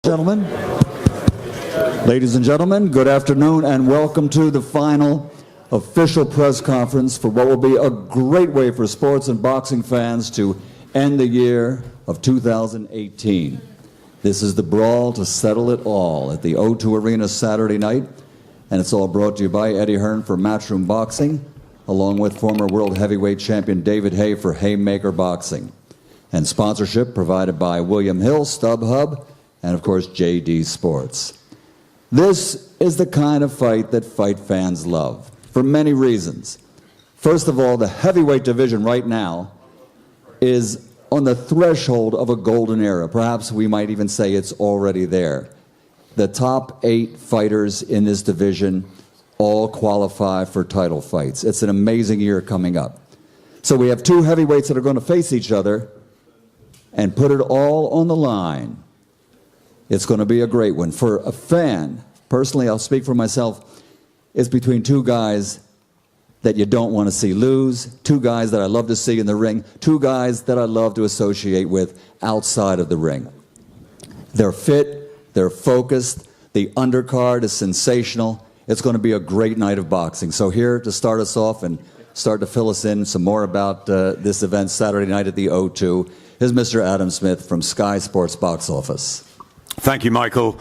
Gentlemen, ladies and gentlemen, good afternoon and welcome to the final official press conference for what will be a great way for sports and boxing fans to end the year of 2018. This is the brawl to settle it all at the O2 Arena Saturday night, and it's all brought to you by Eddie Hearn for Matchroom Boxing, along with former world heavyweight champion David Haye for Haymaker Boxing, and sponsorship provided by William Hill, StubHub, and of course JD Sports. This is the kind of fight that fight fans love, for many reasons. First of all, the heavyweight division right now is on the threshold of a golden era. Perhaps we might even say it's already there. The top 8 fighters in this division all qualify for title fights. It's an amazing year coming up. So we have 2 heavyweights that are going to face each other and put it all on the line. It's going to be a great one. For a fan, personally, I'll speak for myself, it's between 2 guys that you don't want to see lose, 2 guys that I love to see in the ring, 2 guys that I love to associate with outside of the ring. They're fit, they're focused, the undercard is sensational. It's going to be a great night of boxing. So here to start us off and start to fill us in some more about this event Saturday night at the O2 is Mr. Adam Smith from Sky Sports Box Office. Thank you, Michael.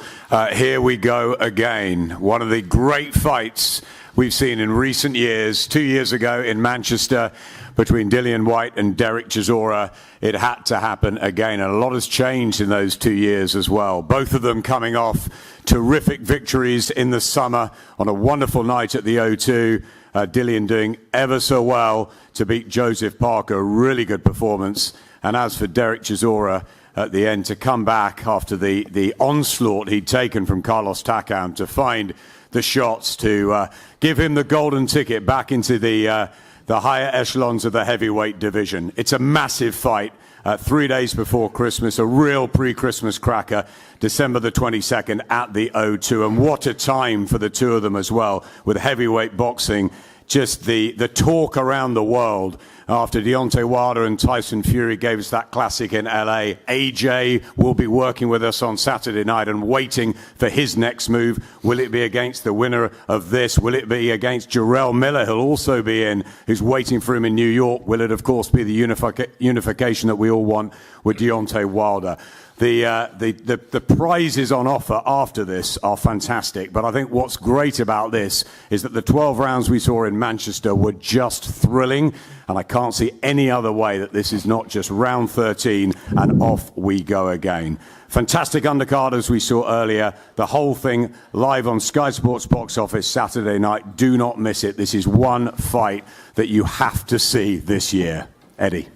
Here we go again. One of the great fights we've seen in recent years. 2 years ago in Manchester between Dillian Whyte and Dereck Chisora. It had to happen again. And a lot has changed in those 2 years as well. Both of them coming off terrific victories in the summer on a wonderful night at the O2. Dillian doing ever so well to beat Joseph Parker. Really good performance. And as for Dereck Chisora, at the end, to come back after the onslaught he'd taken from Carlos Takam, to find the shots to give him the golden ticket back into the higher echelons of the heavyweight division. It's a massive fight. 3 days before Christmas, a real pre-Christmas cracker, December the 22nd at the O2. And what a time for the 2 of them as well, with heavyweight boxing. Just the talk around the world after Deontay Wilder and Tyson Fury gave us that classic in LA. AJ will be working with us on Saturday night and waiting for his next move. Will it be against the winner of this? Will it be against Jarrell Miller, who'll also be in, who's waiting for him in New York? Will it, of course, be the unification that we all want with Deontay Wilder? The prizes on offer after this are fantastic, but I think what's great about this is that the 12 rounds we saw in Manchester were just thrilling, and I can't see any other way that this is not just round 13 and off we go again. Fantastic undercard as we saw earlier. The whole thing live on Sky Sports Box Office Saturday night. Do not miss it. This is one fight that you have to see this year. Eddie.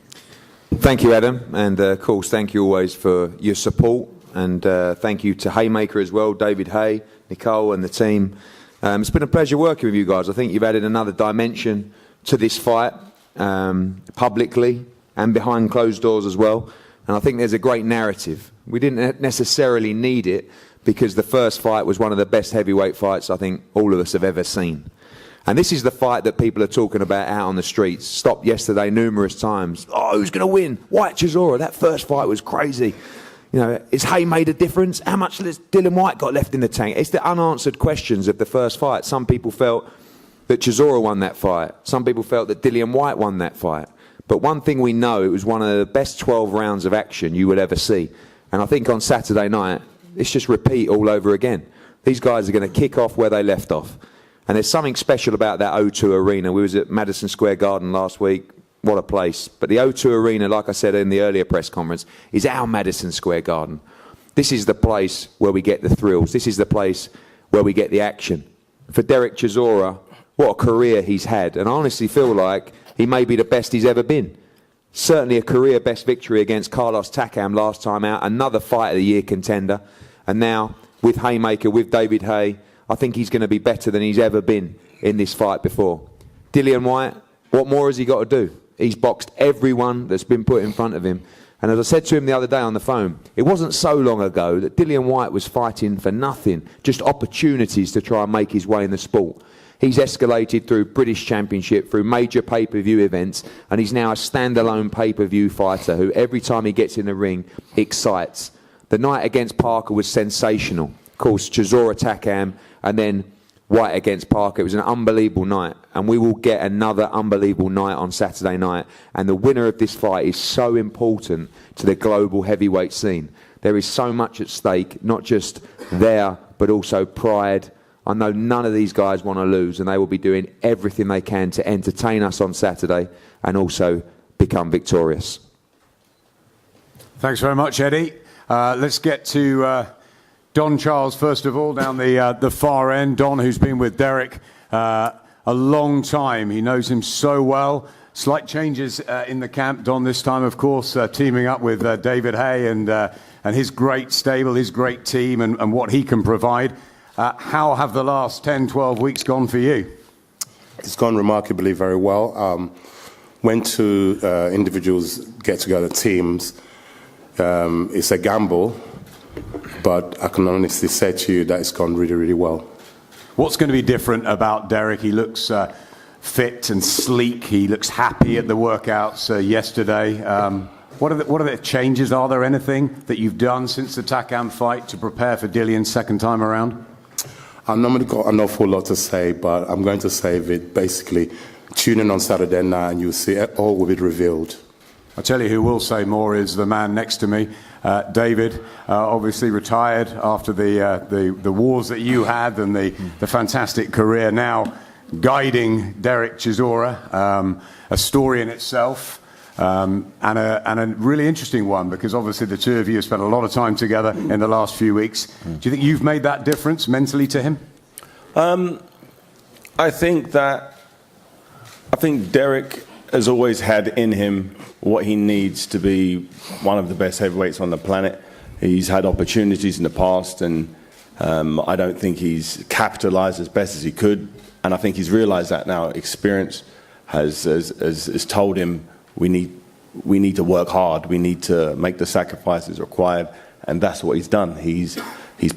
Thank you, Adam, and of course thank you always for your support, and thank you to Haymaker as well, David Haye, Nicole and the team. It's been a pleasure working with you guys. I think you've added another dimension to this fight, publicly and behind closed doors as well, and I think there's a great narrative. We didn't necessarily need it because the first fight was one of the best heavyweight fights I think all of us have ever seen. And this is the fight that people are talking about out on the streets. Stopped yesterday numerous times. Oh, who's going to win? Whyte Chisora. That first fight was crazy. You know, has Haye made a difference? How much has Dillian Whyte got left in the tank? It's the unanswered questions of the first fight. Some people felt that Chisora won that fight. Some people felt that Dillian Whyte won that fight. But one thing we know, it was one of the best 12 rounds of action you would ever see. And I think on Saturday night, it's just repeat all over again. These guys are going to kick off where they left off. And there's something special about that O2 Arena. We was at Madison Square Garden last week. What a place. But the O2 Arena, like I said in the earlier press conference, is our Madison Square Garden. This is the place where we get the thrills. This is the place where we get the action. For Dereck Chisora, what a career he's had. And I honestly feel like he may be the best he's ever been. Certainly a career best victory against Carlos Takam last time out. Another Fight of the Year contender. And now with Haymaker, with David Haye, I think he's going to be better than he's ever been in this fight before. Dillian Whyte, what more has he got to do? He's boxed everyone that's been put in front of him. And as I said to him the other day on the phone, it wasn't so long ago that Dillian Whyte was fighting for nothing, just opportunities to try and make his way in the sport. He's escalated through British Championship, through major pay-per-view events, and he's now a standalone pay-per-view fighter who every time he gets in the ring excites. The night against Parker was sensational. Of course, Chisora Takam and then White against Parker. It was an unbelievable night, and we will get another unbelievable night on Saturday night. And the winner of this fight is so important to the global heavyweight scene. There is so much at stake, not just there, but also pride. I know none of these guys want to lose, and they will be doing everything they can to entertain us on Saturday and also become victorious. Thanks very much, Eddie. Let's get to Don Charles, first of all, down the far end. Don, who's been with Dereck a long time. He knows him so well. Slight changes in the camp, Don, this time, of course, teaming up with David Hay and his great stable, his great team, and what he can provide. How have the last 10, 12 weeks gone for you? It's gone remarkably very well. Went to individuals get-together teams. It's a gamble, but I can honestly say to you that it's gone really, really well. What's going to be different about Dereck? He looks fit and sleek. He looks happy at the workouts yesterday. What are the changes? Are there anything that you've done since the Takam fight to prepare for Dillian's second time around? I've normally got an awful lot to say, but I'm going to save it. Basically, tune in on Saturday night and you'll see it all will be revealed. I'll tell you who will say more is the man next to me, David, obviously retired after the wars that you had and the fantastic career, now guiding Dereck Chisora, a story in itself. And a really interesting one, because obviously the two of you have spent a lot of time together in the last few weeks. Do you think you've made that difference mentally to him? I think Dereck has always had in him what he needs to be one of the best heavyweights on the planet. He's had opportunities in the past, and I don't think he's capitalized as best as he could. And I think he's realized that now. Experience has told him we need to work hard. We need to make the sacrifices required, and that's what he's done. He's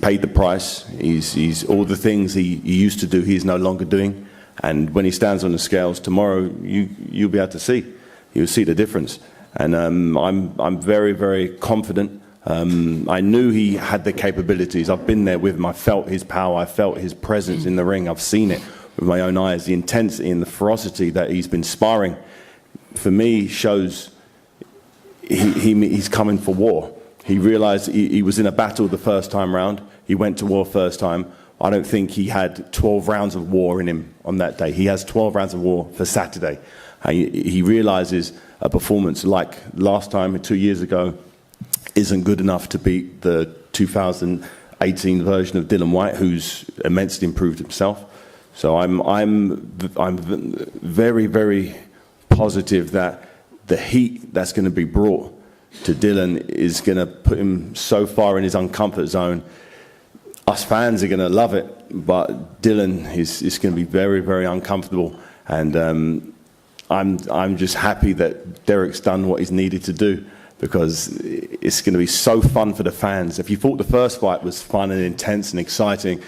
paid the price. He's all the things he used to do. He's no longer doing. And when he stands on the scales tomorrow, you'll be able to see. You'll see the difference. And I'm very, very confident. I knew he had the capabilities. I've been there with him. I felt his power. I felt his presence in the ring. I've seen it with my own eyes. The intensity and the ferocity that he's been sparring, for me, shows he's coming for war. He realized he was in a battle the first time round. He went to war first time. I don't think he had 12 rounds of war in him on that day. He has 12 rounds of war for Saturday. He realizes a performance like last time, 2 years ago, isn't good enough to beat the 2018 version of Dillian Whyte, who's immensely improved himself. So I'm very, very positive that the heat that's going to be brought to Dillian is going to put him so far in his uncomfort zone. Us fans are going to love it, but Dillian is going to be very, very uncomfortable. And I'm just happy that Dereck's done what he's needed to do, because it's going to be so fun for the fans. If you thought the first fight was fun and intense and exciting,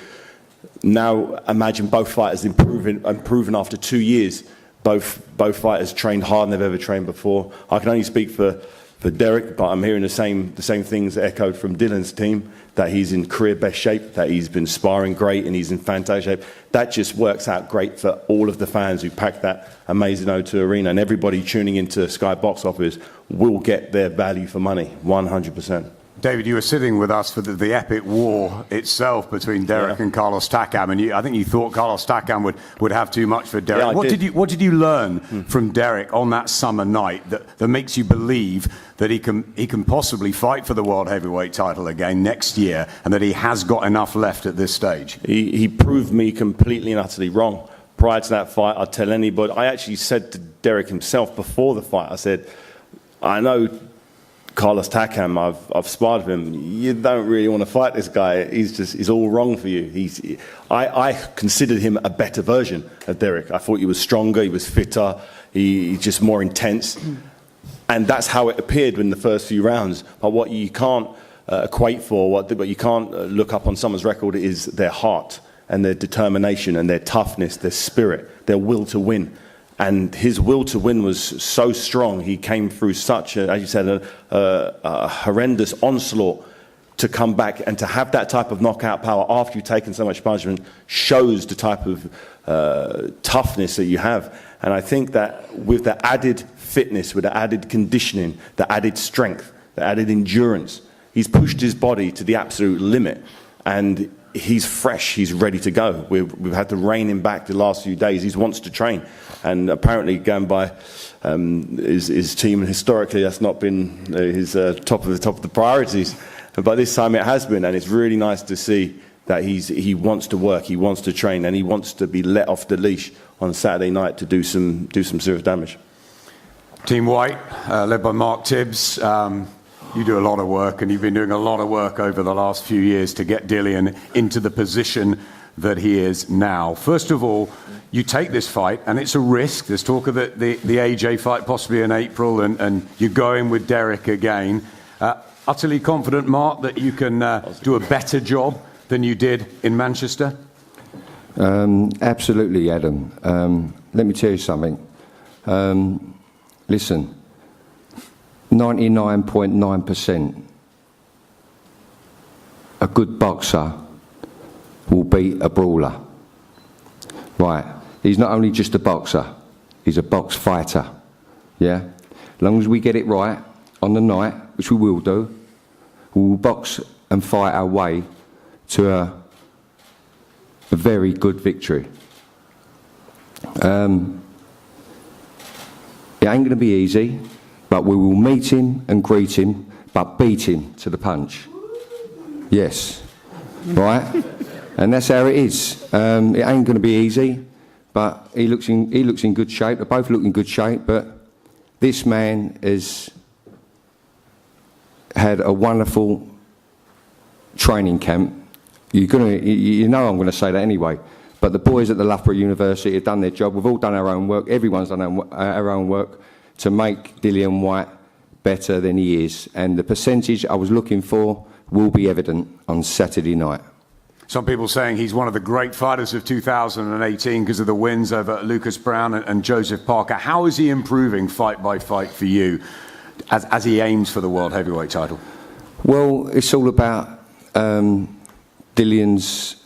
now imagine both fighters improving after 2 years. Both fighters trained harder than they've ever trained before. I can only speak for Dereck, but I'm hearing the same things echoed from Dillian's team, that he's in career best shape, that he's been sparring great, and he's in fantastic shape. That just works out great for all of the fans who packed that amazing O2 arena, and everybody tuning into Sky Box Office will get their value for money, 100%. David, you were sitting with us for the epic war itself between Dereck and Carlos Takam, and I think you thought Carlos Takam would have too much for Dereck. Yeah, what did you learn from Dereck on that summer night that makes you believe that he can possibly fight for the world heavyweight title again next year, and that he has got enough left at this stage? He proved me completely and utterly wrong. Prior to that fight, I'd tell anybody. I actually said to Dereck himself before the fight, I said, I know Carlos Takam, I've sparred with him. You don't really want to fight this guy. He's all wrong for you. I considered him a better version of Dereck. I thought he was stronger, he was fitter, he's just more intense. And that's how it appeared in the first few rounds. But what you can't equate for, what you can't look up on someone's record is their heart and their determination and their toughness, their spirit, their will to win. And his will to win was so strong. He came through such, as you said, a horrendous onslaught to come back and to have that type of knockout power after you've taken so much punishment shows the type of toughness that you have. And I think that with the added fitness, with the added conditioning, the added strength, the added endurance, he's pushed his body to the absolute limit. And he's fresh, he's ready to go. We've had to rein him back the last few days. He wants to train. And apparently going by his team, historically that's not been his top of the priorities. But this time it has been, and it's really nice to see that he wants to work, he wants to train, and he wants to be let off the leash on Saturday night to do some serious damage. Team White, led by Mark Tibbs. You do a lot of work, and you've been doing a lot of work over the last few years to get Dillian into the position that he is now. First of all, you take this fight, and it's a risk. There's talk of the AJ fight possibly in April, and you're going with Dereck again. Utterly confident, Mark, that you can do a better job than you did in Manchester? Absolutely, Adam. Let me tell you something. Listen, 99.9% a good boxer will beat a brawler. Right. He's not only just a boxer, he's a box fighter. Yeah? As long as we get it right on the night, which we will do, we will box and fight our way to a very good victory. It ain't going to be easy, but we will meet him and greet him, but beat him to the punch. Yes. Right? And that's how it is. It ain't going to be easy, but he looks in good shape. They both look in good shape, but this man has had a wonderful training camp. You know I'm going to say that anyway, but the boys at the Loughborough University have done their job. We've all done our own work. Everyone's done our own work to make Dillian Whyte better than he is. And the percentage I was looking for will be evident on Saturday night. Some people saying he's one of the great fighters of 2018 because of the wins over Lucas Brown and Joseph Parker. How is he improving fight by fight for you as he aims for the world heavyweight title? Well, it's all about Dillian's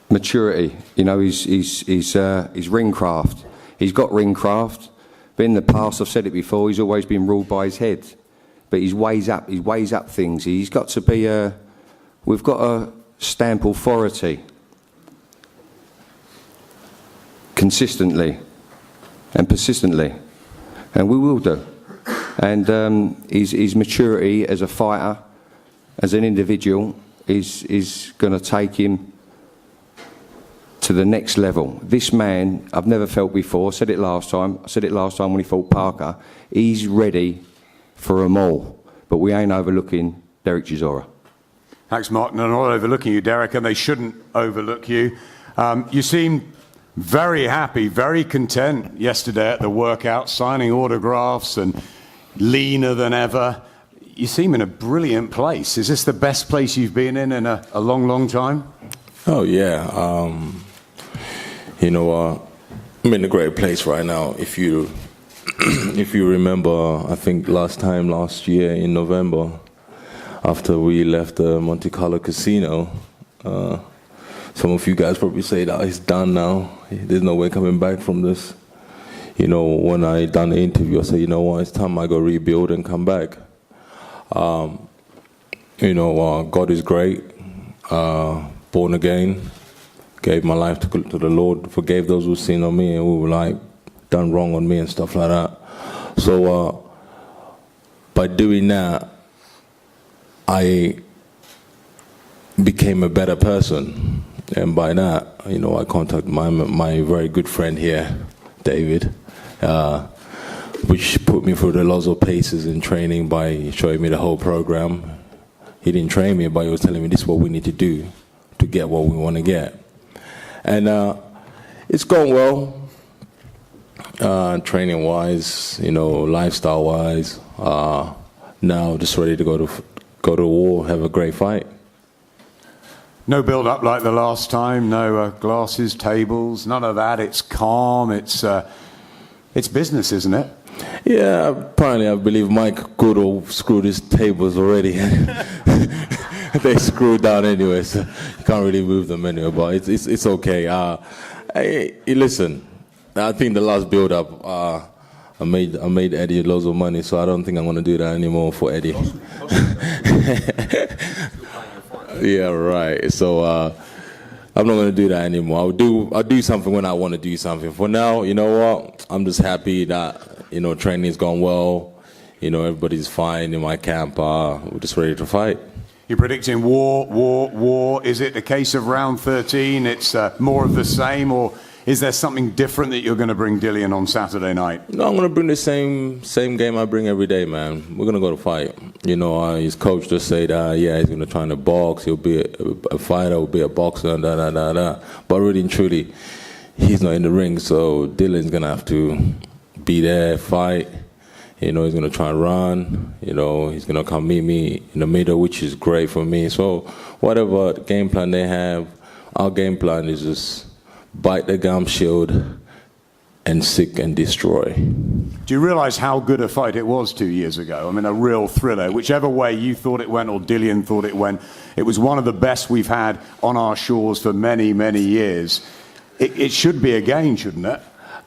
maturity. You know, his ring craft. He's got ring craft, but in the past, I've said it before, he's always been ruled by his head. But he weighs up things. He's got to be we've got to stamp authority consistently and persistently, and we will do. And his maturity as a fighter, as an individual, is going to take him to the next level. This man, I've never felt before. I said it last time when he fought Parker. He's ready for them all. But we ain't overlooking Dereck Chisora. Thanks, Mark. No, not overlooking you, Dereck, and they shouldn't overlook you. You seemed very happy, very content yesterday at the workout, signing autographs and leaner than ever. You seem in a brilliant place. Is this the best place you've been in a long, long time? Oh, yeah. You know, I'm in a great place right now. If you remember, I think last year in November, after we left the Monte Carlo casino, some of you guys probably say that it's done now. There's no way coming back from this. You know, when I done the interview, I said, you know what, it's time I go rebuild and come back. You know, God is great. Born again, gave my life to the Lord, forgave those who sinned on me and who were like done wrong on me and stuff like that. So by doing that, I became a better person, and by that, you know, I contacted my very good friend here, David, which put me through the lots of paces in training by showing me the whole program. He didn't train me, but he was telling me this is what we need to do to get what we want to get. And it's gone well, training-wise, you know, lifestyle-wise. Now just ready to go to war, have a great fight. No build-up like the last time, no glasses, tables, none of that. It's calm, it's business, isn't it? Yeah, apparently I believe Mike Goodall screwed his tables already. they screwed down anyway, so you can't really move them anyway. But it's okay. Hey, listen, I think the last build-up, I made Eddie loads of money, so I don't think I'm going to do that anymore for Eddie. Yeah, right. So I'm not going to do that anymore. I'll do something when I want to do something. For now, you know what? I'm just happy that, training's gone well. Everybody's fine in my camp. We're just ready to fight. You're predicting war. Is it a case of round 13? It's more of the same, or is there something different that you're going to bring Dillian on Saturday night? No, I'm going to bring the same game I bring every day, man. We're going to go to fight. His coach just said, he's going to try to box. He'll be a fighter, he'll be a boxer, But really and truly, he's not in the ring, so Dillian's going to have to be there, fight. He's going to try and run. He's going to come meet me in the middle, which is great for me. So whatever game plan they have, our game plan is just bite the gum shield and seek and destroy. Do you realise how good a fight it was 2 years ago? I mean, a real thriller. Whichever way you thought it went or Dillian thought it went, it was one of the best we've had on our shores for many, many years. It should be again, shouldn't it?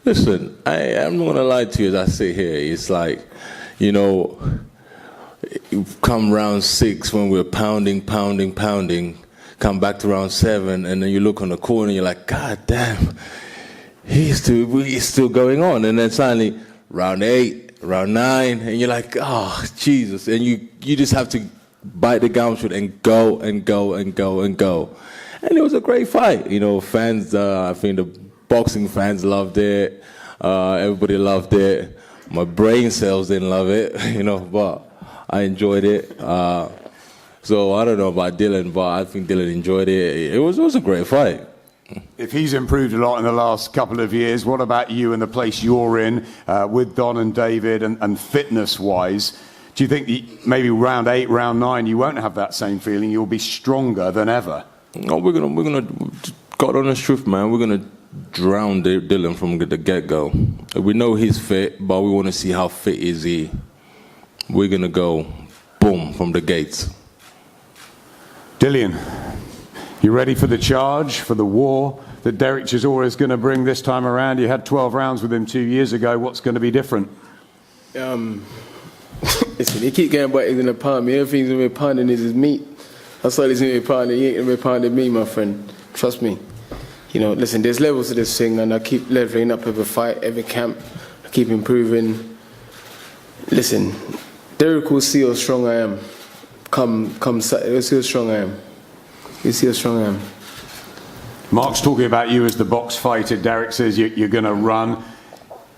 Listen, I'm not going to lie to you as I sit here. It's like, come round 6 when we're pounding, come back to round 7, and then you look on the corner and you're like, God damn, he's still going on. And then suddenly, round 8, round 9, and you're like, oh, Jesus. And you just have to bite the gauntlet and go. And it was a great fight. Fans, I think the boxing fans loved it. Everybody loved it. My brain cells didn't love it, but I enjoyed it. So I don't know about Dillian, but I think Dillian enjoyed it. It was a great fight. If he's improved a lot in the last couple of years, what about you and the place you're in with Don and David and fitness-wise? Do you think maybe round 8, round 9, you won't have that same feeling? You'll be stronger than ever? No, we're gonna. God honest truth, man. We're gonna drown Dillian from the get-go. We know he's fit, but we want to see how fit is he. We're gonna go boom from the gates. Dillian, you ready for the charge, for the war that Dereck Chisora is going to bring this time around? You had 12 rounds with him 2 years ago. What's going to be different? Listen, he keep getting about he's going to pound me. Everything's going to be pounding is his meat. That's all he's going to be pounding. He ain't going to be pounding me, my friend. Trust me. Listen, there's levels to this thing, and I keep leveling up every fight, every camp. I keep improving. Listen, Dereck will see how strong I am. Come Saturday, you'll see how strong I am. You see how strong I am. Mark's talking about you as the box fighter. Dereck says you're going to run.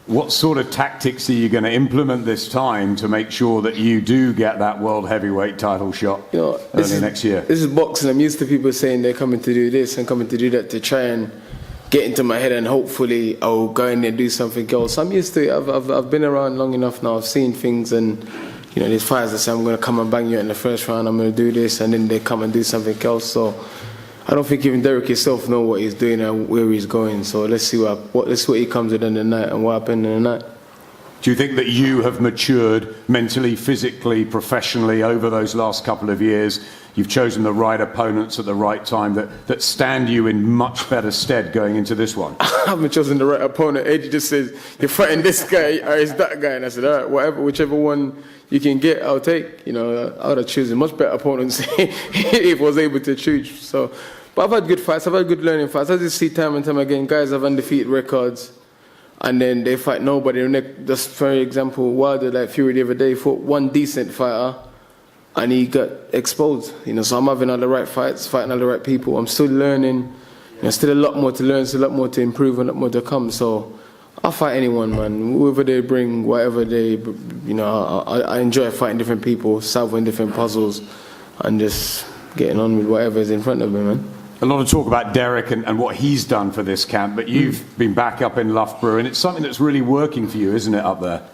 What sort of tactics are you going to implement this time to make sure that you do get that world heavyweight title shot early next year? This is boxing. I'm used to people saying they're coming to do this and coming to do that to try and get into my head and hopefully I'll go in there and do something else. I'm used to it. I've been around long enough now. I've seen things, and there's fighters that say I'm going to come and bang you in the first round. I'm going to do this, and then they come and do something else. So I don't think even Dereck himself knows what he's doing and where he's going. So let's see what he comes with in the night and what happened in the night. Do you think that you have matured mentally, physically, professionally over those last couple of years? You've chosen the right opponents at the right time that stand you in much better stead going into this one? I haven't chosen the right opponent. Eddie just says, you're fighting this guy or it's that guy. And I said, all right, whichever one you can get, I'll take. I would have chosen much better opponents if I was able to choose. So, but I've had good fights. I've had good learning fights. I just see time and time again, guys have undefeated records, and then they fight nobody. Just for example, Wilder, like Fury the other day, fought one decent fighter, and he got exposed. So I'm having all the right fights, fighting all the right people. I'm still learning. There's still a lot more to learn, still a lot more to improve, and a lot more to come. So I'll fight anyone, man. Whoever they bring, whatever they, I enjoy fighting different people, solving different puzzles, and just getting on with whatever is in front of me, man. A lot of talk about Dereck and what he's done for this camp, but you've been back up in Loughborough, and it's something that's really working for you, isn't it, up there?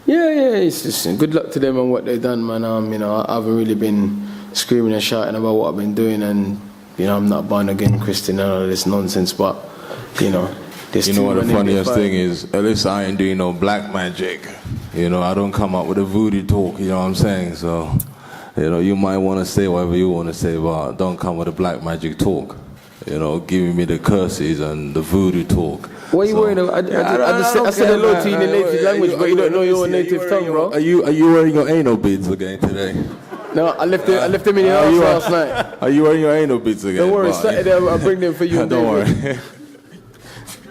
Yeah, it's just good luck to them and what they've done, man. I haven't really been screaming and shouting about what I've been doing, and I'm not born again Christian and all this nonsense, but there's what the funniest thing is? At least I ain't doing no black magic. I don't come up with a voodoo talk. You know what I'm saying? So You know, you might want to say whatever you want to say, but don't come with the black magic talk. You know, giving me the curses and the voodoo talk. What are you worrying about? I said hello to you in the native language, but you don't know your native tongue, bro. Are you wearing your anal beads again today? No, I left them in the house last night. Are you wearing your anal beads again? Don't worry, Saturday I'll bring them for you. Don't worry.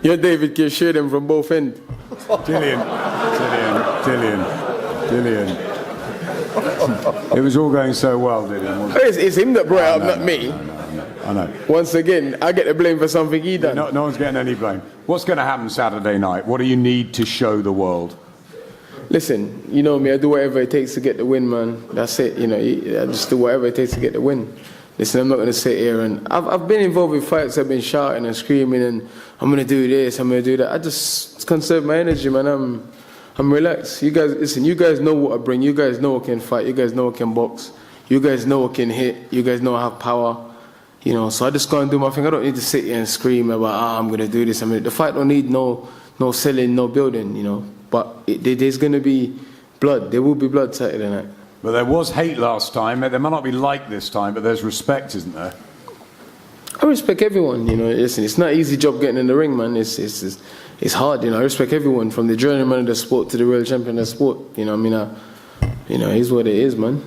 You and David can share them from both ends. Dillian. It was all going so well, Dillian, wasn't it? It's him that brought it up, not me. I know. Once again, I get the blame for something he done. No one's getting any blame. What's going to happen Saturday night? What do you need to show the world? Listen, you know me, I do whatever it takes to get the win, man. That's it, you know, I just do whatever it takes to get the win. Listen, I'm not going to sit here and... I've been involved in fights, I've been shouting and screaming and I'm going to do this, I'm going to do that. I just conserve my energy, man. I'm relaxed. You guys, listen, you guys know what I bring. You guys know I can fight. You guys know I can box. You guys know I can hit. You guys know I have power. You know, so I just go and do my thing. I don't need to sit here and scream about, I'm going to do this. I mean, the fight don't need no selling, no building, you know. But there's going to be blood. There will be blood Saturday night. But there was hate last time. There might not be like this time, but there's respect, isn't there? I respect everyone, you know. Listen, it's not an easy job getting in the ring, man. It's hard, you know. I respect everyone, from the journeyman of the sport to the real champion of the sport. You know, I mean, it is what it is, man.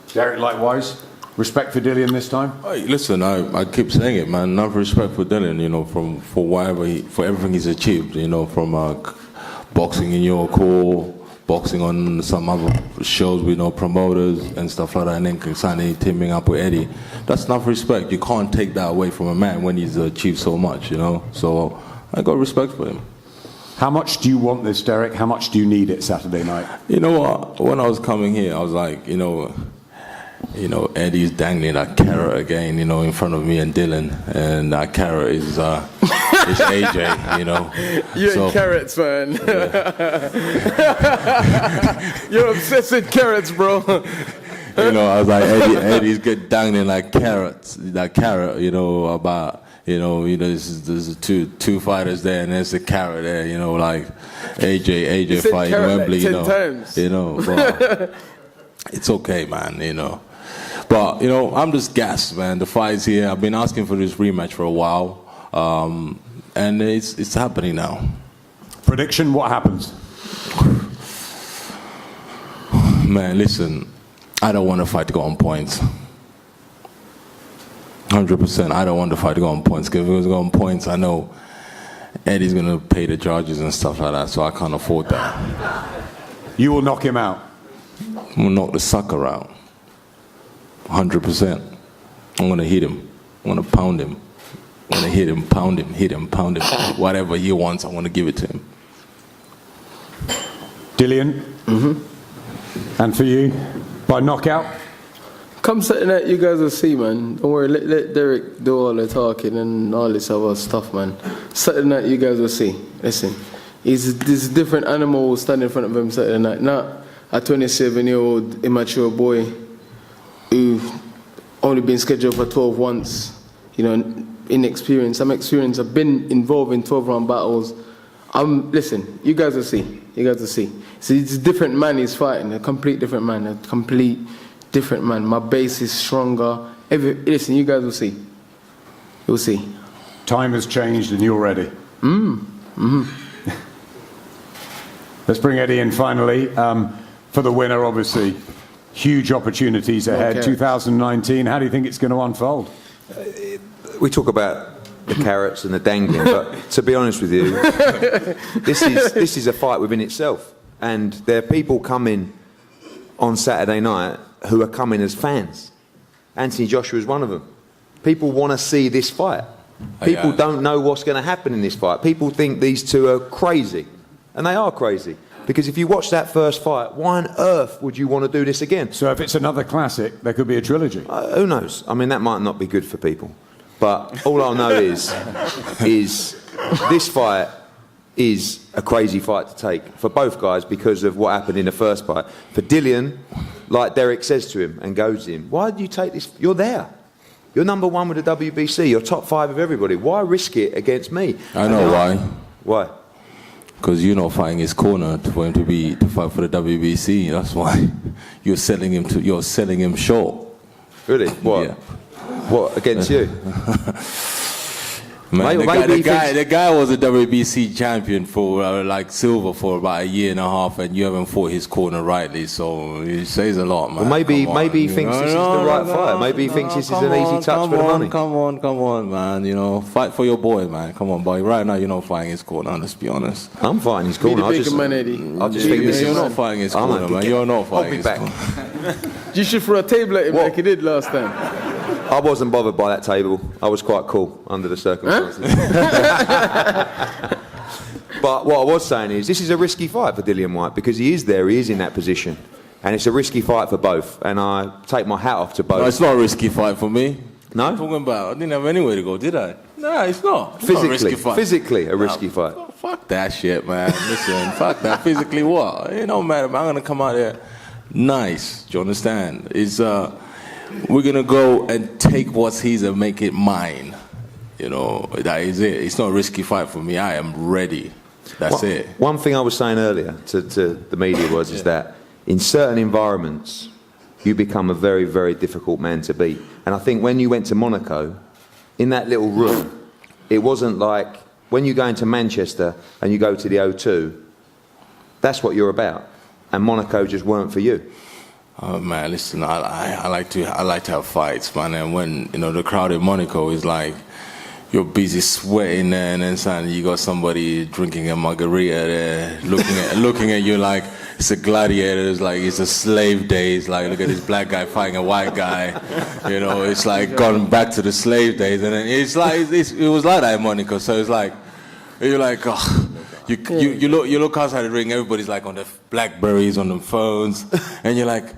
Dereck, likewise. Respect for Dillian this time? Hey, listen, I keep saying it, man. Enough respect for Dillian, you know, for everything he's achieved, you know, from boxing in your core, boxing on some other shows with no promoters and stuff like that, and then signing, teaming up with Eddie. That's enough respect. You can't take that away from a man when he's achieved so much, you know. So I got respect for him. How much do you want this, Dereck? How much do you need it Saturday night? You know what? When I was coming here, I was like, you know, Eddie's dangling that carrot again, you know, in front of me and Dillian, and that carrot is AJ, you know. You and carrots, man. You're obsessed with carrots, bro. You know, I was like, Eddie's good dangling like that carrot, you know, about, you know, there's two fighters there, and there's a carrot there, you know, like AJ fighting Wembley, like 10 times. You know, but it's okay, man, you know. But, you know, I'm just gassed, man. The fight's here. I've been asking for this rematch for a while, and it's happening now. Prediction, what happens? Man, listen, I don't want the fight to go on points. 100%, I don't want the fight to go on points, because if it was to go on points, I know Eddie's going to pay the charges and stuff like that, so I can't afford that. You will knock him out? I'm going to knock the sucker out. 100%. I'm going to hit him. I'm going to pound him. I'm going to hit him, pound him. Whatever he wants, I want to give it to him. Dillian? Mm-hmm. And for you? By knockout? Come Saturday night, you guys will see, man. Don't worry, let Dereck do all the talking and all this other stuff, man. Saturday night, you guys will see. Listen, there's a different animal standing in front of him Saturday night. Not a 27-year-old immature boy who only been scheduled for 12 once, you know, inexperienced. I'm experienced. I've been involved in 12-round battles. Listen, you guys will see. You guys will see. See, it's a different man he's fighting, a complete different man, My base is stronger. Listen, you guys will see. You'll see. Time has changed and you're ready. Let's bring Eddie in finally. For the winner, obviously. Huge opportunities ahead. Okay. 2019, how do you think it's going to unfold? We talk about the carrots and the dangling, but to be honest with you, this is a fight within itself. And there are people coming on Saturday night who are coming as fans. Anthony Joshua is one of them. People want to see this fight. People don't know what's going to happen in this fight. People think these two are crazy, and they are crazy. Because if you watch that first fight, why on earth would you want to do this again? So if it's another classic, there could be a trilogy. Who knows? I mean, that might not be good for people. But all I know is this fight is a crazy fight to take for both guys because of what happened in the first fight. For Dillian, like Dereck says to him and goes to him, why did you take this? You're there. You're number one with the WBC. You're top 5 of everybody. Why risk it against me? I know why. Why? Because you're not fighting his corner for him to fight for the WBC. That's why you're selling him short. Really? What? Yeah. What against you? Man, Maybe the guy was a WBC champion for like silver for about a year and a half, and you haven't fought his corner rightly, so it says a lot, man. Well, maybe he thinks this is the right fight. Maybe he thinks this is an easy touch for the money. Come on, man. You know, fight for your boy, man. Come on, boy. Right now, you're not fighting his corner. Let's be honest. I'm fighting his corner. I just think this You're is. not fighting his corner, man. You're not fighting his corner. You should throw a table at him like you did last time. I wasn't bothered by that table. I was quite cool under the circumstances. But what I was saying is, this is a risky fight for Dillian Whyte because he is in that position. And it's a risky fight for both. And I take my hat off to both. No, it's not a risky fight for me. No? I'm talking about, I didn't have anywhere to go, did I? No, it's not. It's not a risky fight. Physically, a risky fight. Fuck that shit, man. Listen, fuck that. Physically what? It don't matter, man. I'm going to come out there nice. Do you understand? We're going to go and take what's his and make it mine. You know, that is it. It's not a risky fight for me. I am ready. That's it. One thing I was saying earlier to the media is that in certain environments, you become a very, very difficult man to beat. And I think when you went to Monaco, in that little room, it wasn't like when you go into Manchester and you go to the O2, that's what you're about. And Monaco just weren't for you. Oh man, listen, I like to have fights, man. And when the crowd in Monaco is like, you're busy sweating there, and then suddenly you got somebody drinking a margarita there, looking at you like it's a gladiator. It's like it's a slave days. Like, look at this black guy fighting a white guy. It's like gone back to the slave days, and then it's like it was like that in Monaco. So it's like you're like, oh. You look outside the ring. Everybody's like on their Blackberries, on their phones, and you're like,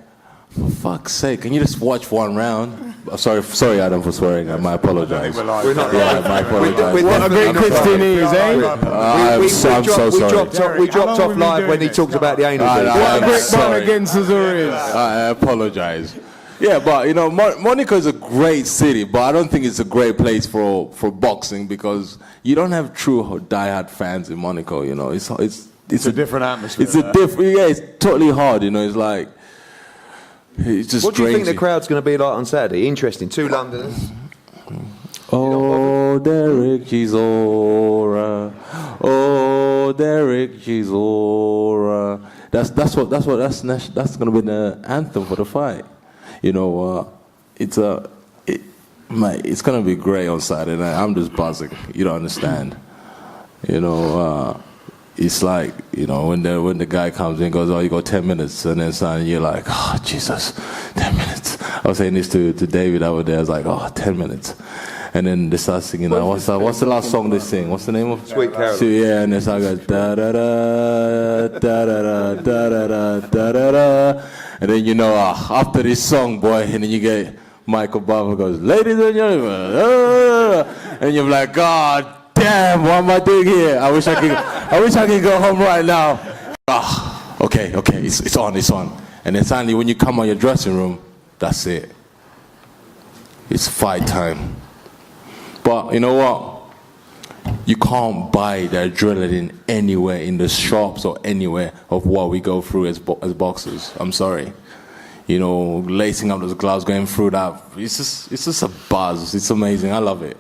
for fuck's sake, can you just watch one round? Sorry, Adam, for swearing. I apologize. We're not. I apologize. What a great Christian he is, eh? I'm so sorry. We dropped off live when he talked about the anal. What a great man against Cesar is. I apologize. Yeah, but Monaco is a great city, but I don't think it's a great place for boxing because you don't have true diehard fans in Monaco. It's a different atmosphere. It's it's totally hard. It's like it's just. What do you think crazy. the crowd's going to be like on Saturday? Interesting. 2 Londoners. Oh, Dereck Chisora. Oh, Dereck Chisora. That's going to be the anthem for the fight. It's gonna be great on Saturday night. I'm just buzzing. You don't understand. It's like when the guy comes in and goes, oh, you got 10 minutes, and then suddenly you're like, oh Jesus, 10 minutes. I was saying this to David over there. I was like, oh, 10 minutes. And then they start singing. What's the last song they sing? What's the name of? Sweet Carol. Yeah, and it's like da da da da da da da da da da. And then after this song, boy, and then you get Michael Buffer goes, ladies and gentlemen, and you're like, God damn, what am I doing here? I wish I could go home right now. Okay, it's on. And then suddenly when you come out your dressing room, that's it. It's fight time. But you know what? You can't buy the adrenaline anywhere in the shops or anywhere of what we go through as boxers. I'm sorry. Lacing up those gloves, going through that. It's just a buzz. It's amazing. I love it.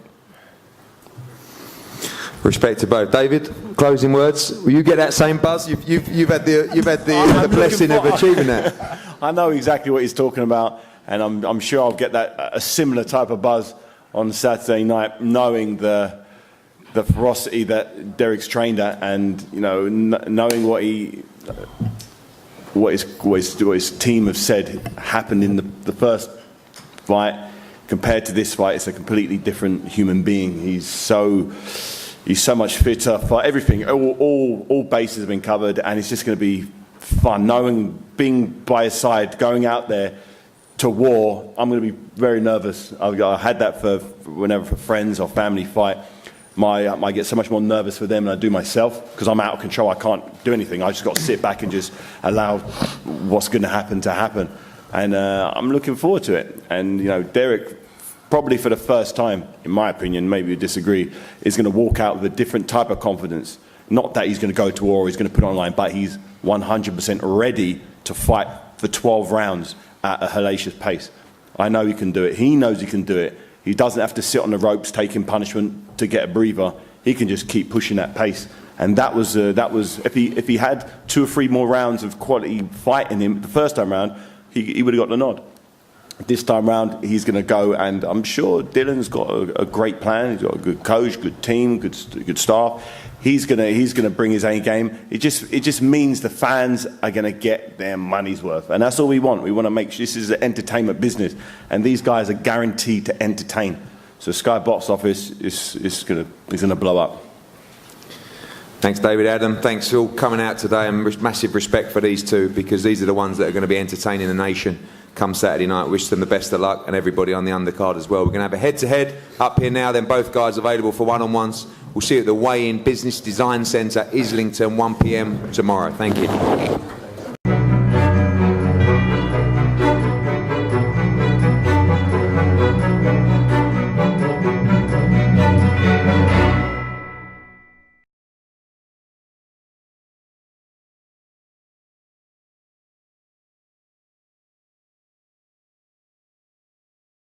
Respect to both. David, closing words. Will you get that same buzz? You've had the blessing of achieving that. I know exactly what he's talking about, and I'm sure I'll get a similar type of buzz on Saturday night, knowing the ferocity that Dereck's trained at, and knowing what his team have said happened in the first fight compared to this fight. It's a completely different human being. He's so much fitter for everything. All bases have been covered, and it's just going to be fun. Being by his side, going out there to war, I'm going to be very nervous. I had that whenever for friends or family fight. I get so much more nervous for them than I do myself because I'm out of control. I can't do anything. I just got to sit back and just allow what's going to happen. And I'm looking forward to it. And Dereck, probably for the first time, in my opinion, maybe you disagree, is going to walk out with a different type of confidence. Not that he's going to go to war or he's going to put it online, but he's 100% ready to fight for 12 rounds at a hellacious pace. I know he can do it. He knows he can do it. He doesn't have to sit on the ropes taking punishment to get a breather. He can just keep pushing that pace. And that was if he had 2 or 3 more rounds of quality fight in him the first time round, he would have got the nod. This time round, he's going to go, and I'm sure Dillian's got a great plan. He's got a good coach, good team, good staff. He's going to bring his A game. It just means the fans are going to get their money's worth, and that's all we want. We want to make sure this is an entertainment business, and these guys are guaranteed to entertain. So Sky box office is going to blow up. Thanks, David, Adam. Thanks for all coming out today, and massive respect for these two, because these are the ones that are going to be entertaining the nation come Saturday night. Wish them the best of luck, and everybody on the undercard as well. We're going to have a head-to-head up here now, then both guys available for one-on-ones. We'll see you at the Weigh-In Business Design Centre, Islington, 1 p.m. tomorrow. Thank you.